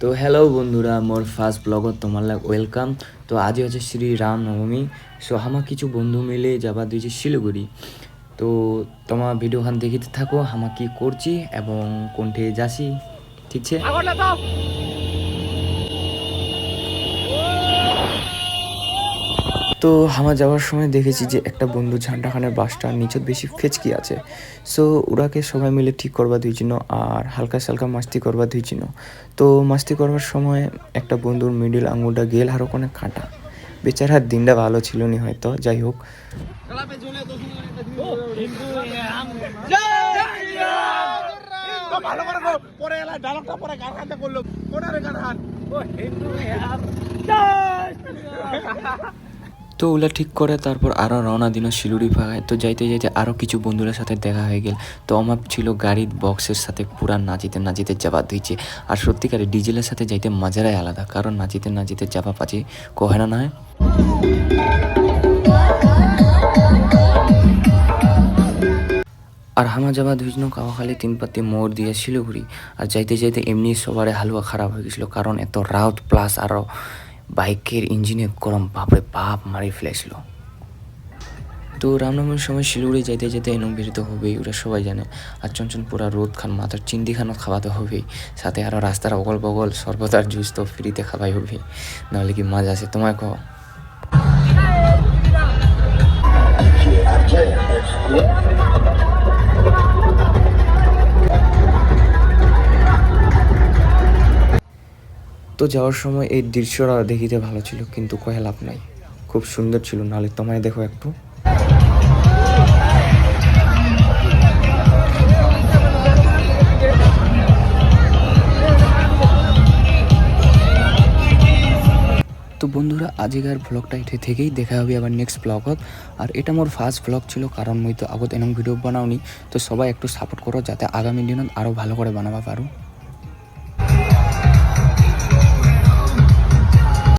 তো হ্যালো বন্ধুরা, মোর ফার্স্ট ব্লগত তোমার ওয়েলকাম। তো আজ হচ্ছে শ্রী রাম নবমী। সো আমার কিছু বন্ধু মিলে যাবা দিয়েছি শিলিগুড়ি। তো তোমার ভিডিওখান দেখিতে থাকো আমার কি করছি এবং কোনঠে যাচ্ছি, ঠিক আছে? তো আমার যাওয়ার সময় দেখেছি যে একটা বন্ধু ঝান্ডাখানের বাসটার নিচত বেশি ফেচকি আছে। সো ওরাকে সবাই মিলে ঠিক করবা দিয়েছিল আর হালকা সালকা মাস্তি করবা দিয়েছিল। তো মাস্তি করবার সময় একটা বন্ধুর মিডিল আঙুলটা গেল আর ওখানে কাঁটা। বেচারার দিনটা ভালো ছিল নি হয়তো, যাই হোক। তো ওগুলা ঠিক করে তারপর আরও রওনা দিন শিলিগুড়ি ভাগায়। তো যাইতে যাইতে আরও কিছু বন্ধুদের সাথে দেখা হয়ে গেল। তো আমার ছিল গাড়ির বক্সের সাথে পুরা নাচিতে নাচিতে যাবা দিয়েছে। আর সত্যিকারে ডিজেলের সাথে যাইতে মজারাই আলাদা, কারণ নাচিতে নাচিতে যাবা পাচ্ছি কহে না নয়। আর হামা যাবা দুইজন কাওয়াখালী 3 পাতি মোড় দিয়ে শিলিগুড়ি। আর যাইতে যাইতে এমনি সবারে হালুয়া খারাপ হয়ে গেছিলো, কারণ এত রাউট প্লাস আরও বাইকের ইঞ্জিনে গরম বাপরে বাপ মারি ফেলেছিল। তো রামনবমীর সময় শিলিগুড়ি যাইতে যেতে এনম বেরোতে হবেই, ওরা সবাই জানে। আর চঞ্চন পুরা রোদ খান মাথার চিন্দি খানও খাওয়াতে হবেই, সাথে আরও রাস্তার অগল বগল সর্বদার জুস তো ফ্রিতে খাওয়াই হবে, নাহলে কি মজা আছে তোমায় কও। তো যাওয়ার সময় এই দৃশ্যটা দেখিতে ভালো ছিল, কিন্তু কয়ে লাভ নাই, খুব সুন্দর ছিল, নাহলে তোমায় দেখো একটু। তো বন্ধুরা, আজকের ব্লগটা এটি থেকেই দেখা হবে আবার নেক্সট ব্লগত। আর এটা মোর ফার্স্ট ব্লগ ছিল, কারণ মুই তো আগত এরকম ভিডিও বানাওনি। তো সবাই একটু সাপোর্ট করো যাতে আগামী দিনত আরও ভালো করে বানাবা পারো।